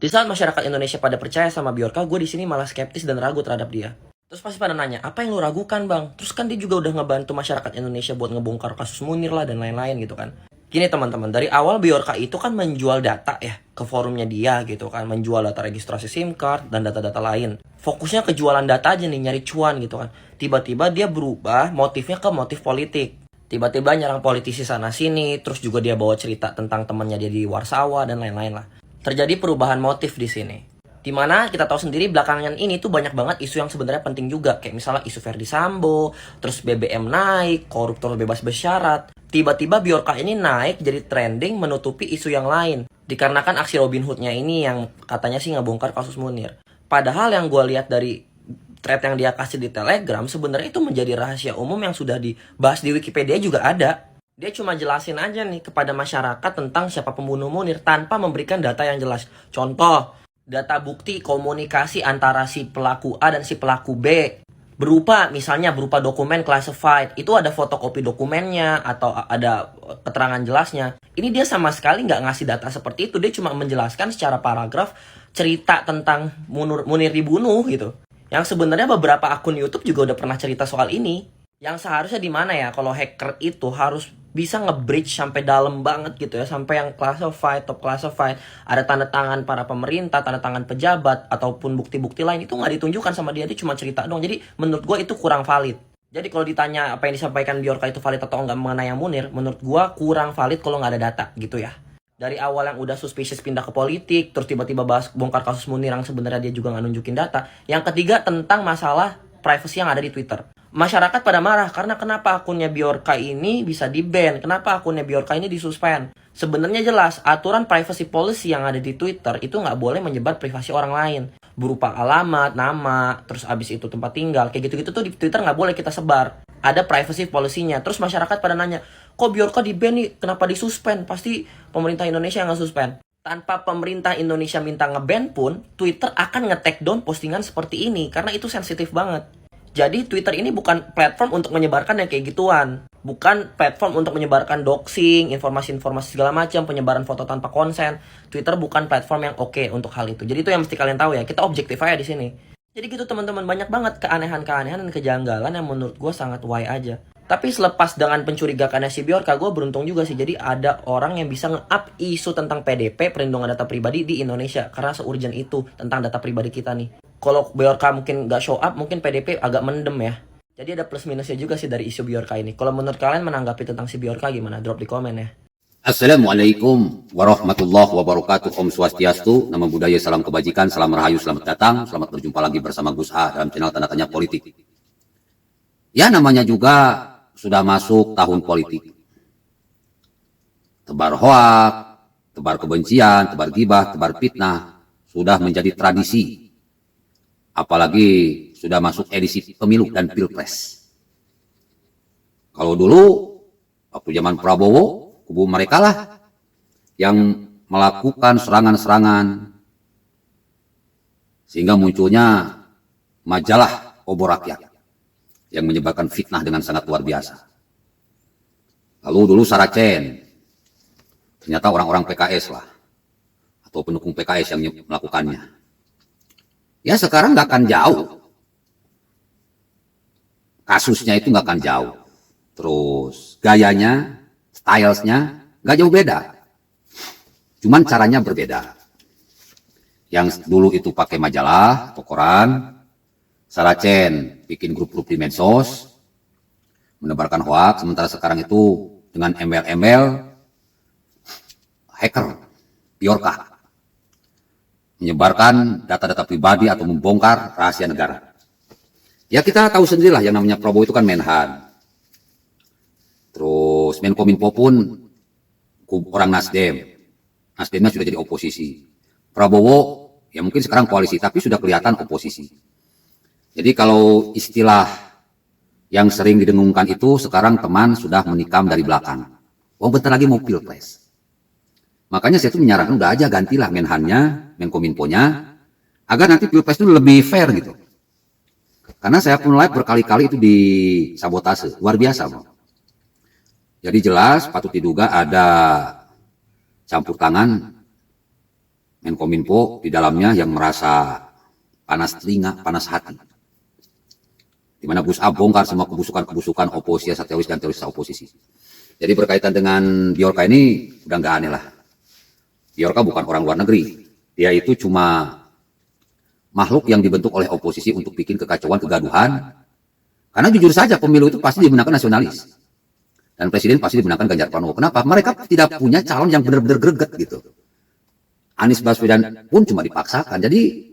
Di saat masyarakat Indonesia pada percaya sama Bjorka, gue di sini malah skeptis dan ragu terhadap dia. Terus pasti pada nanya, apa yang lu ragukan bang? Terus kan dia juga udah ngebantu masyarakat Indonesia buat ngebongkar kasus Munir lah dan lain-lain gitu kan. Gini teman-teman, dari awal Bjorka itu kan menjual data ya ke forumnya dia gitu kan, menjual data registrasi SIM card dan data-data lain. Fokusnya ke jualan data aja nih, nyari cuan gitu kan. Tiba-tiba dia berubah motifnya ke motif politik. Tiba-tiba nyerang politisi sana sini, terus juga dia bawa cerita tentang temannya dia di Warsawa dan lain-lain lah. Terjadi perubahan motif di sini. Dimana kita tahu sendiri belakangan ini tuh banyak banget isu yang sebenarnya penting juga. Kayak misalnya isu Verdi Sambo, terus BBM naik, koruptor bebas bersyarat. Tiba-tiba Bjorka ini naik jadi trending menutupi isu yang lain. Dikarenakan aksi Robin Hood-nya ini yang katanya sih ngebongkar kasus Munir. Padahal yang gue lihat dari thread yang dia kasih di Telegram sebenarnya itu menjadi rahasia umum yang sudah dibahas di Wikipedia juga ada. Dia cuma jelasin aja nih kepada masyarakat tentang siapa pembunuh Munir tanpa memberikan data yang jelas. Contoh, data bukti komunikasi antara si pelaku A dan si pelaku B. Berupa dokumen classified. Itu ada fotokopi dokumennya atau ada keterangan jelasnya. Ini dia sama sekali nggak ngasih data seperti itu. Dia cuma menjelaskan secara paragraf cerita tentang Munir dibunuh gitu. Yang sebenarnya beberapa akun YouTube juga udah pernah cerita soal ini. Yang seharusnya di mana ya kalau hacker itu harus bisa nge-breach sampai dalam banget gitu ya, sampai yang classified, top classified, ada tanda tangan para pemerintah, tanda tangan pejabat ataupun bukti-bukti lain itu nggak ditunjukkan sama dia cuma cerita dong. Jadi menurut gue itu kurang valid. Jadi kalau ditanya apa yang disampaikan Bjorka itu valid atau enggak mengenai yang Munir, menurut gue kurang valid kalau nggak ada data gitu ya. Dari awal yang udah suspicious pindah ke politik, terus tiba-tiba bahas bongkar kasus Munir yang sebenarnya dia juga nggak nunjukin data. Yang ketiga tentang masalah privacy yang ada di Twitter. Masyarakat pada marah karena kenapa akunnya Bjorka ini bisa di-ban, kenapa akunnya Bjorka ini disuspend. Sebenarnya jelas, aturan privacy policy yang ada di Twitter itu nggak boleh menyebar privasi orang lain. Berupa alamat, nama, terus abis itu tempat tinggal, kayak gitu-gitu tuh di Twitter nggak boleh kita sebar. Ada privacy policy-nya. Terus masyarakat pada nanya, kok Bjorka di-ban nih, kenapa disuspend? Pasti pemerintah Indonesia yang nge-suspend. Tanpa pemerintah Indonesia minta nge-ban pun, Twitter akan nge-take down postingan seperti ini, karena itu sensitif banget. Jadi Twitter ini bukan platform untuk menyebarkan yang kayak gituan. Bukan platform untuk menyebarkan doxing, informasi-informasi segala macam, penyebaran foto tanpa konsen. Twitter bukan platform yang oke untuk hal itu. Jadi itu yang mesti kalian tahu ya. Kita objektif aja di sini. Jadi gitu teman-teman, banyak banget keanehan-keanehan dan kejanggalan yang menurut gue sangat why aja. Tapi selepas dengan pencurigaannya si Bjorka, gue beruntung juga sih. Jadi ada orang yang bisa nge-up isu tentang PDP, perlindungan data pribadi di Indonesia. Karena se-urgent itu tentang data pribadi kita nih. Kalau Bjorka mungkin nggak show up, mungkin PDP agak mendem ya. Jadi ada plus minusnya juga sih dari isu Bjorka ini. Kalau menurut kalian menanggapi tentang si Bjorka gimana? Drop di komen ya. Assalamualaikum warahmatullahi wabarakatuh. Om Swastiastu, nama budaya, salam kebajikan, salam rahayu, selamat datang. Selamat berjumpa lagi bersama Gus A dalam channel Tanda Tanya Politik. Ya, namanya juga sudah masuk tahun politik. Tebar hoak, tebar kebencian, tebar gibah, tebar fitnah sudah menjadi tradisi. Apalagi sudah masuk edisi pemilu dan pilpres. Kalau dulu, waktu zaman Prabowo, kubu mereka lah yang melakukan serangan-serangan sehingga munculnya majalah Obor Rakyat yang menyebarkan fitnah dengan sangat luar biasa. Lalu dulu Saracen, ternyata orang-orang PKS lah atau pendukung PKS yang melakukannya. Ya sekarang nggak akan jauh, kasusnya itu nggak akan jauh, terus gayanya, stylesnya nggak jauh beda, cuman caranya berbeda. Yang dulu itu pakai majalah atau koran, Saracen bikin grup-grup di medsos, menebarkan hoax, sementara sekarang itu dengan embel-embel hacker, Bjorka, menyebarkan data-data pribadi atau membongkar rahasia negara. Ya kita tahu sendirilah yang namanya Prabowo itu kan Menhan. Terus Menkominfo pun orang Nasdem. Nasdemnya sudah jadi oposisi. Prabowo ya mungkin sekarang koalisi tapi sudah kelihatan oposisi. Jadi kalau istilah yang sering didengungkan itu sekarang teman sudah menikam dari belakang. Oh bentar lagi mau pilpres. Makanya saya tuh menyarankan udah aja gantilah Menhannya, Menkominfonya, agar nanti pilpres itu lebih fair gitu. Karena saya pun live berkali-kali itu di sabotase, luar biasa. Bang. Jadi jelas patut diduga ada campur tangan Menkominfo di dalamnya yang merasa panas telinga, panas hati. Di mana berusaha bongkar semua kebusukan-kebusukan oposisi, teroris dan teroris oposisi. Jadi berkaitan dengan Biorka ini udah nggak aneh lah. Biorka bukan orang luar negeri. Dia itu cuma makhluk yang dibentuk oleh oposisi untuk bikin kekacauan, kegaduhan. Karena jujur saja pemilu itu pasti dimenangkan nasionalis. Dan presiden pasti dimenangkan Ganjar Pranowo. Kenapa? Mereka tidak punya calon yang benar-benar greget gitu. Anies Baswedan pun cuma dipaksakan. Jadi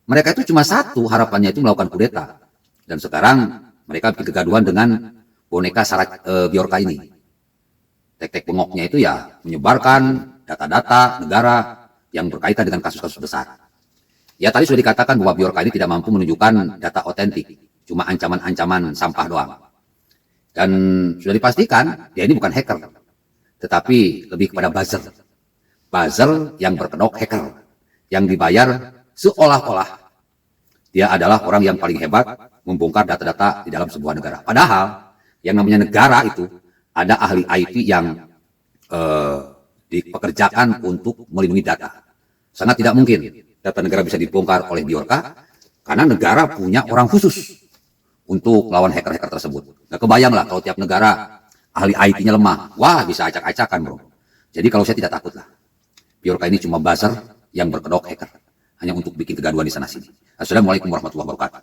mereka itu cuma satu harapannya itu melakukan kudeta. Dan sekarang mereka bikin kegaduhan dengan boneka syarat Biorka ini. Tek-tek bengoknya itu ya menyebarkan data-data negara yang berkaitan dengan kasus-kasus besar. Ya tadi sudah dikatakan bahwa Biorka ini tidak mampu menunjukkan data otentik. Cuma ancaman-ancaman sampah doang. Dan sudah dipastikan dia ini bukan hacker. Tetapi lebih kepada buzzer. Buzzer yang berkedok hacker. Yang dibayar seolah-olah dia adalah orang yang paling hebat membongkar data-data di dalam sebuah negara. Padahal yang namanya negara itu ada ahli IT yang dipekerjakan untuk melindungi data. Sangat tidak mungkin data negara bisa dibongkar oleh Biorka karena negara punya orang khusus untuk lawan hacker-hacker tersebut. Nggak kebayang lah kalau tiap negara ahli IT-nya lemah. Wah, bisa acak-acakan bro. Jadi kalau saya tidak takut lah. Biorka ini cuma buzzer yang berkedok hacker. Hanya untuk bikin kegaduhan di sana sini. Assalamualaikum warahmatullahi wabarakatuh.